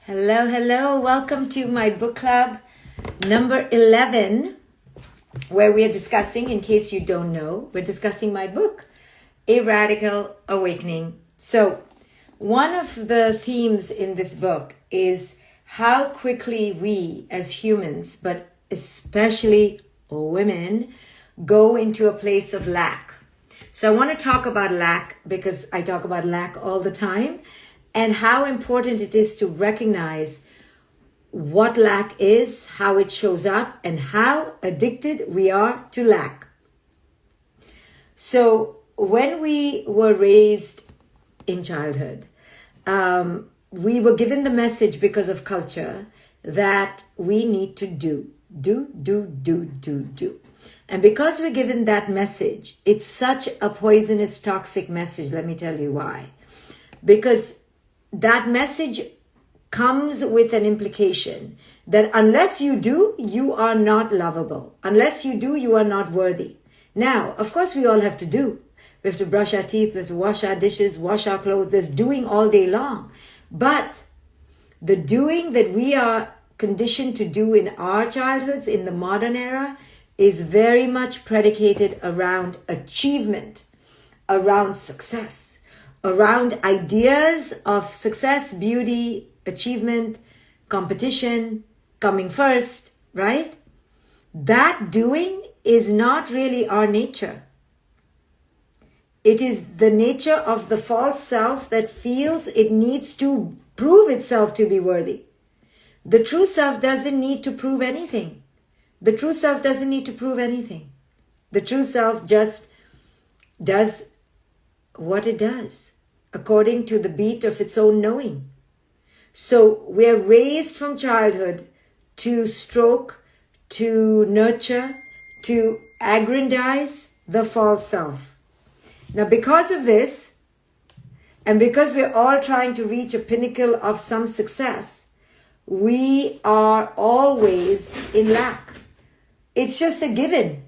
Hello, hello. Welcome to my book club number 11, where we are discussing, in case you don't know, we're discussing my book, A Radical Awakening. So, one of the themes in this book is how quickly we as humans, but especially women, go into a place of lack. So I want to talk about lack because I talk about lack all the time, and how important it is to recognize what lack is, how it shows up, and how addicted we are to lack. So when we were raised in childhood, we were given the message because of culture that we need to do. And because we're given that message, it's such a poisonous, toxic message. Let me tell you why. Because that message comes with an implication that unless you do, you are not lovable. Unless you do, you are not worthy. Now, of course, we all have to do. We have to brush our teeth, we have to wash our dishes, wash our clothes. There's doing all day long. But the doing that we are conditioned to do in our childhoods, in the modern era, is very much predicated around achievement, around success, around ideas of success, beauty, achievement, competition, coming first, right? That doing is not really our nature. It is the nature of the false self that feels it needs to prove itself to be worthy. The true self doesn't need to prove anything. The true self doesn't need to prove anything. The true self just does what it does, according to the beat of its own knowing. So we're raised from childhood to stroke, to nurture, to aggrandize the false self. Now, because of this, and because we're all trying to reach a pinnacle of some success, we are always in lack. It's just a given,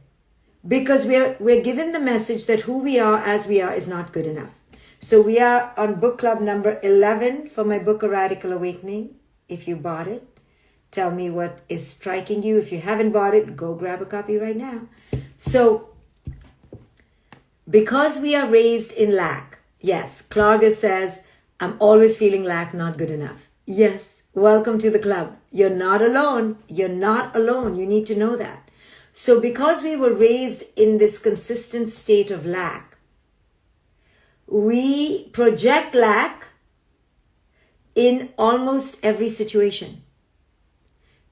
because we're given the message that who we are as we are is not good enough. So we are on book club number 11 for my book, A Radical Awakening. If you bought it, tell me what is striking you. If you haven't bought it, go grab a copy right now. So, because we are raised in lack, yes, Clarga says, I'm always feeling lack, not good enough. Yes, welcome to the club. You're not alone. You're not alone. You need to know that. So because we were raised in this consistent state of lack, we project lack in almost every situation.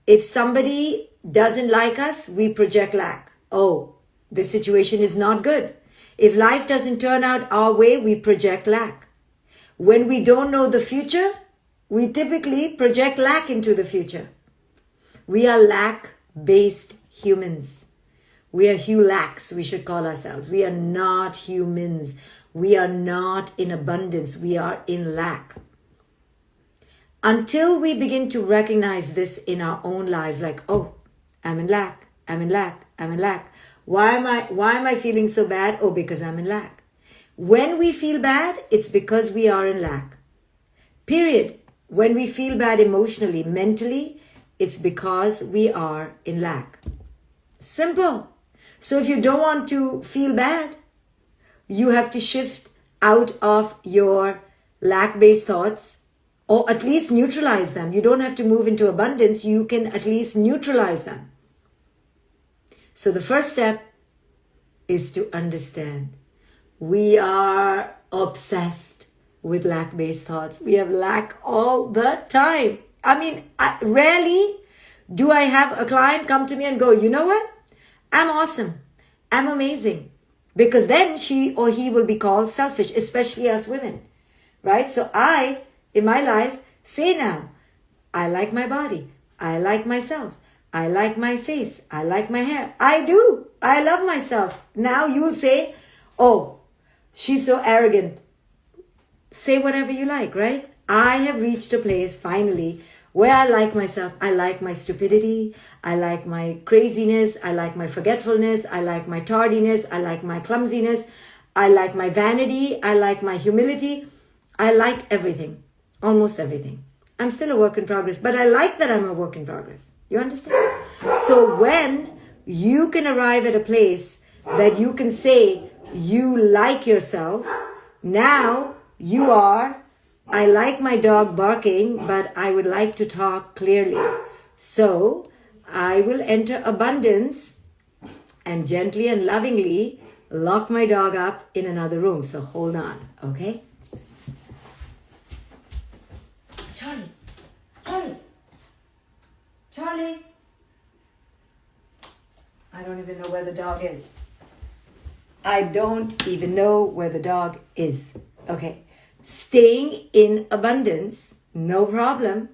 If somebody doesn't like us, we project lack. Oh, this situation is not good. If life doesn't turn out our way, we project lack. When we don't know the future, we typically project lack into the future. We are lack-based humans. We are Hulaks, we should call ourselves. We are not humans. We are not in abundance. We are in lack. Until we begin to recognize this in our own lives, like, oh, I'm in lack, I'm in lack, I'm in lack. Why am I feeling so bad? Oh, because I'm in lack. When we feel bad, it's because we are in lack. Period. When we feel bad emotionally, mentally, it's because we are in lack. Simple. So if you don't want to feel bad, you have to shift out of your lack-based thoughts, or at least neutralize them. You don't have to move into abundance. You can at least neutralize them. So the first step is to understand we are obsessed with lack-based thoughts. We have lack all the time. I mean, rarely do I have a client come to me and go, you know what? I'm awesome. I'm amazing. Because then she or he will be called selfish, especially us women, right? So I, in my life, say now, I like my body. I like myself. I like my face. I like my hair. I do. I love myself. Now you'll say, oh, she's so arrogant. Say whatever you like, right? I have reached a place finally where I like myself. I like my stupidity. I like my craziness. I like my forgetfulness. I like my tardiness. I like my clumsiness. I like my vanity. I like my humility. I like everything, almost everything. I'm still a work in progress, but I like that I'm a work in progress. You understand? So when you can arrive at a place that you can say you like yourself, now you are, I like my dog barking, but I would like to talk clearly. So I will enter abundance and gently and lovingly lock my dog up in another room. So hold on, okay? Charlie, Charlie, Charlie. I don't even know where the dog is. I don't even know where the dog is. Okay. Staying in abundance, no problem.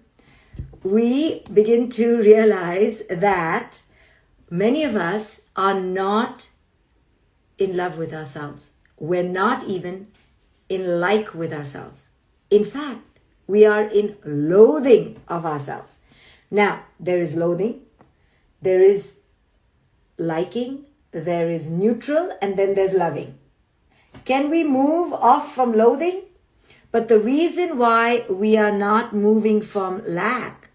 We begin to realize that many of us are not in love with ourselves. We're not even in like with ourselves. In fact, we are in loathing of ourselves. Now, there is loathing, there is liking, there is neutral, and then there's loving. Can we move off from loathing? But the reason why we are not moving from lack,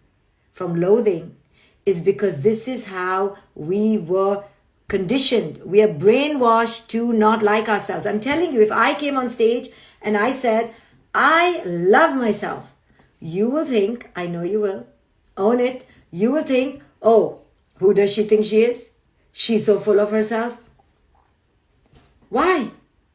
from loathing, is because this is how we were conditioned. We are brainwashed to not like ourselves. I'm telling you, if I came on stage and I said, I love myself, you will think, I know you will, own it, you will think, oh, who does she think she is? She's so full of herself. Why?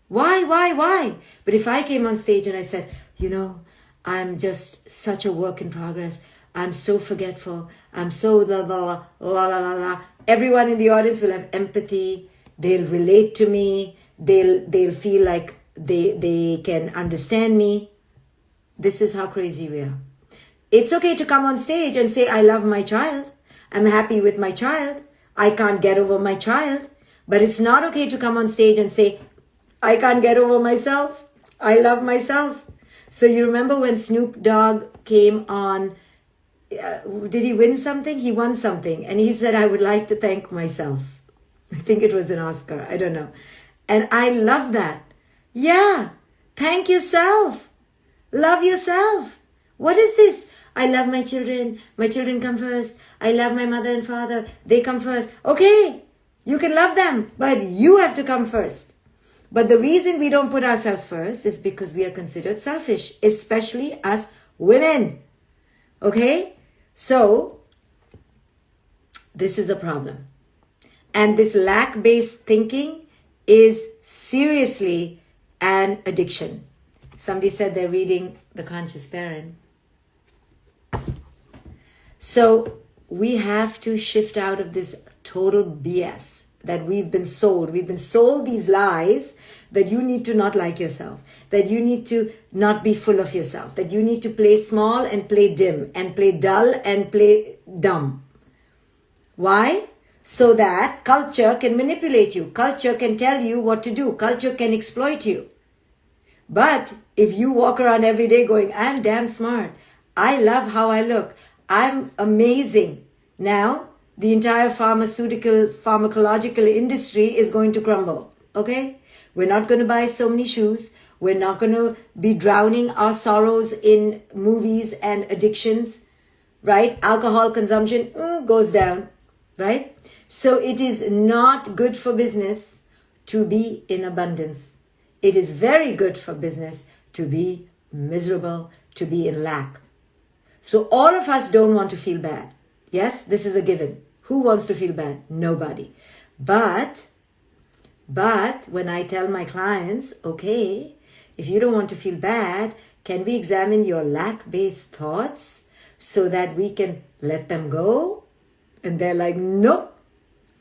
Why? But if I came on stage and I said, you know, I'm just such a work in progress. I'm so forgetful. I'm so la la la la la la. Everyone in the audience will have empathy. They'll relate to me. They'll feel like they can understand me. This is how crazy we are. It's okay to come on stage and say, I love my child. I'm happy with my child. I can't get over my child. But it's not okay to come on stage and say, I can't get over myself. I love myself. So you remember when Snoop Dogg came on, did he win something? He won something. And he said, I would like to thank myself. I think it was an Oscar. I don't know. And I love that. Yeah. Thank yourself. Love yourself. What is this? I love my children. My children come first. I love my mother and father. They come first. Okay. You can love them, but you have to come first. But the reason we don't put ourselves first is because we are considered selfish, especially us women. Okay? So, this is a problem. And this lack-based thinking is seriously an addiction. Somebody said they're reading The Conscious Parent. So, we have to shift out of this total BS that we've been sold. We've been sold these lies that you need to not like yourself, that you need to not be full of yourself, that you need to play small and play dim and play dull and play dumb. Why? So that culture can manipulate you. Culture can tell you what to do. Culture can exploit you. But if you walk around every day going, I'm damn smart. I love how I look. I'm amazing. Now, the entire pharmacological industry is going to crumble. Okay? We're not going to buy so many shoes. We're not going to be drowning our sorrows in movies and addictions. Right? Alcohol consumption goes down. Right? So it is not good for business to be in abundance. It is very good for business to be miserable, to be in lack. So all of us don't want to feel bad. Yes, this is a given. Who wants to feel bad? Nobody. But when I tell my clients, okay, if you don't want to feel bad, can we examine your lack-based thoughts so that we can let them go? And they're like, nope,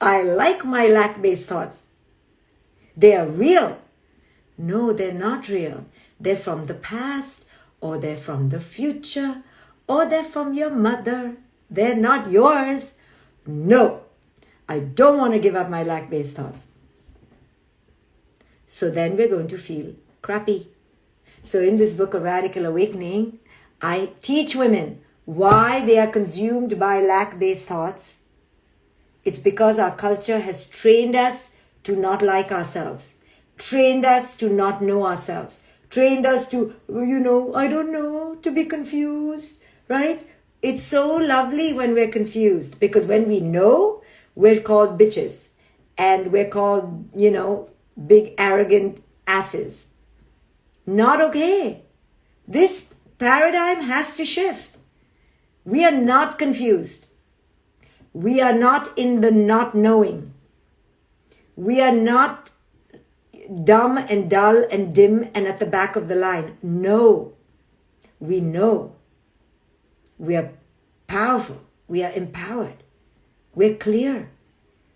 I like my lack-based thoughts. They are real. No, they're not real. They're from the past, or they're from the future, or they're from your mother. They're not yours. No, I don't want to give up my lack-based thoughts. So then we're going to feel crappy. So in this book of Radical Awakening, I teach women why they are consumed by lack-based thoughts. It's because our culture has trained us to not like ourselves, trained us to not know ourselves, trained us to, I don't know, to be confused. right? It's so lovely when we're confused, because when we know, we're called bitches and we're called, big arrogant asses. Not okay. This paradigm has to shift. We are not confused. We are not in the not knowing. We are not dumb and dull and dim and at the back of the line. No. We know. We are powerful. We are empowered. We're clear.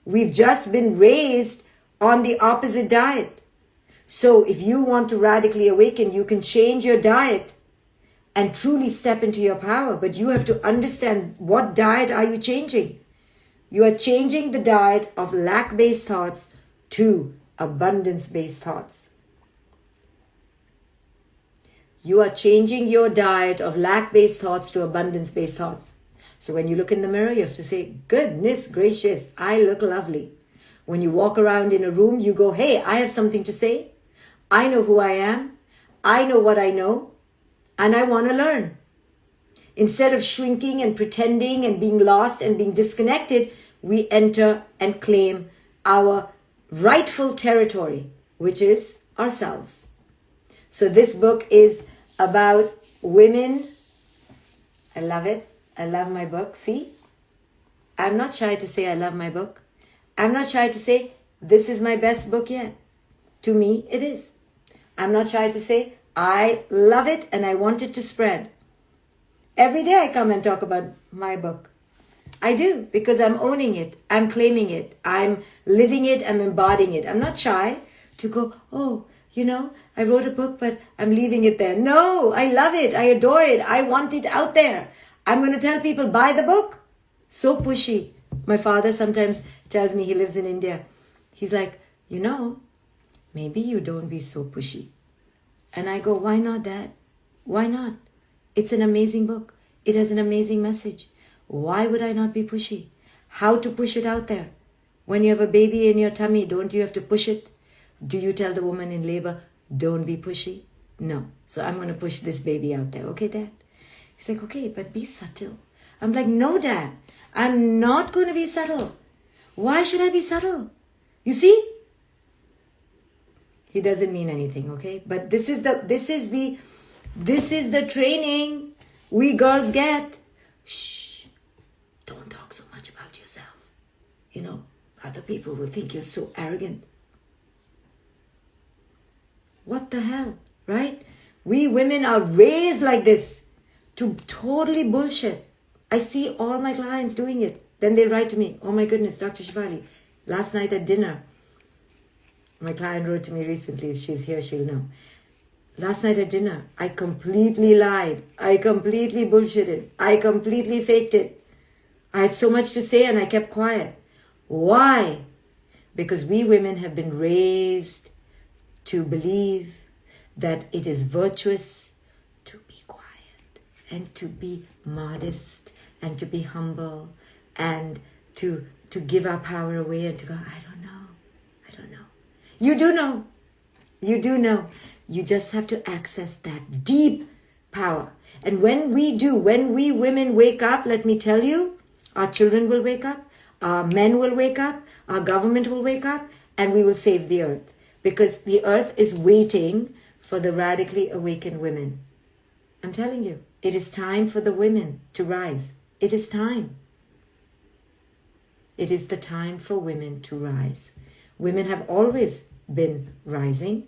We've just been raised on the opposite diet. So if you want to radically awaken, you can change your diet and truly step into your power. But you have to understand, what diet are you changing? You are changing the diet of lack-based thoughts to abundance-based thoughts. You are changing your diet of lack-based thoughts to abundance-based thoughts. So when you look in the mirror, you have to say, goodness gracious, I look lovely. When you walk around in a room, you go, hey, I have something to say. I know who I am. I know what I know. And I want to learn. Instead of shrinking and pretending and being lost and being disconnected, we enter and claim our rightful territory, which is ourselves. So this book is about women. I love it. I love my book. See? I'm not shy to say I love my book. I'm not shy to say this is my best book yet. To me, it is. I'm not shy to say I love it and I want it to spread. Every day I come and talk about my book. I do, because I'm owning it. I'm claiming it. I'm living it. I'm embodying it. I'm not shy to go, oh, I wrote a book, but I'm leaving it there. No, I love it. I adore it. I want it out there. I'm going to tell people, buy the book. So pushy. My father sometimes tells me, he lives in India. He's like, maybe you don't be so pushy. And I go, why not, Dad? Why not? It's an amazing book. It has an amazing message. Why would I not be pushy? How to push it out there? When you have a baby in your tummy, don't you have to push it? Do you tell the woman in labor, don't be pushy? No. So I'm going to push this baby out there. Okay, Dad? He's like, okay, but be subtle. I'm like, no, Dad. I'm not going to be subtle. Why should I be subtle? You see? He doesn't mean anything, okay? But this is the training we girls get. Shh. Don't talk so much about yourself. Other people will think you're so arrogant. What the hell, right? We women are raised like this to totally bullshit. I see all my clients doing it. Then they write to me, oh my goodness, Dr. Shefali, last night at dinner, my client wrote to me recently, if she's here, she'll know. Last night at dinner, I completely lied. I completely bullshitted. I completely faked it. I had so much to say and I kept quiet. Why? Because we women have been raised to believe that it is virtuous to be quiet and to be modest and to be humble and to give our power away and to go, I don't know. You do know. You do know. You just have to access that deep power. And when we women wake up, let me tell you, our children will wake up, our men will wake up, our government will wake up, and we will save the earth. Because the earth is waiting for the radically awakened women. I'm telling you, it is time for the women to rise. It is time. It is the time for women to rise. Women have always been rising.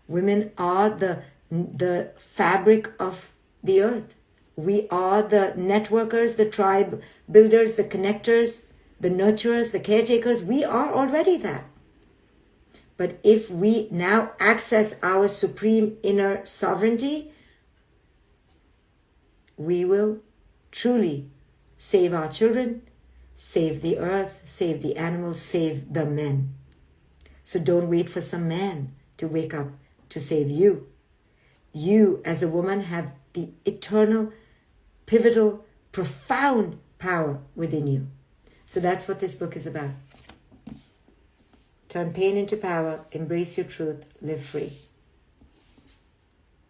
Women are the fabric of the earth. We are the networkers, the tribe builders, the connectors, the nurturers, the caretakers. We are already that. But if we now access our supreme inner sovereignty, we will truly save our children, save the earth, save the animals, save the men. So don't wait for some man to wake up to save you. You, as a woman, have the eternal, pivotal, profound power within you. So that's what this book is about. Turn pain into power, embrace your truth, live free.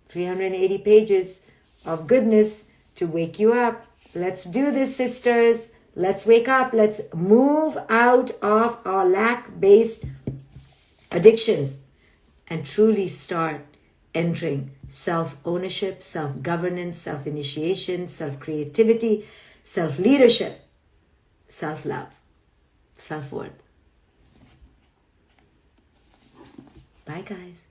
380 pages of goodness to wake you up. Let's do this, sisters. Let's wake up. Let's move out of our lack-based addictions and truly start entering self-ownership, self-governance, self-initiation, self-creativity, self-leadership, self-love, self-worth. Bye, guys.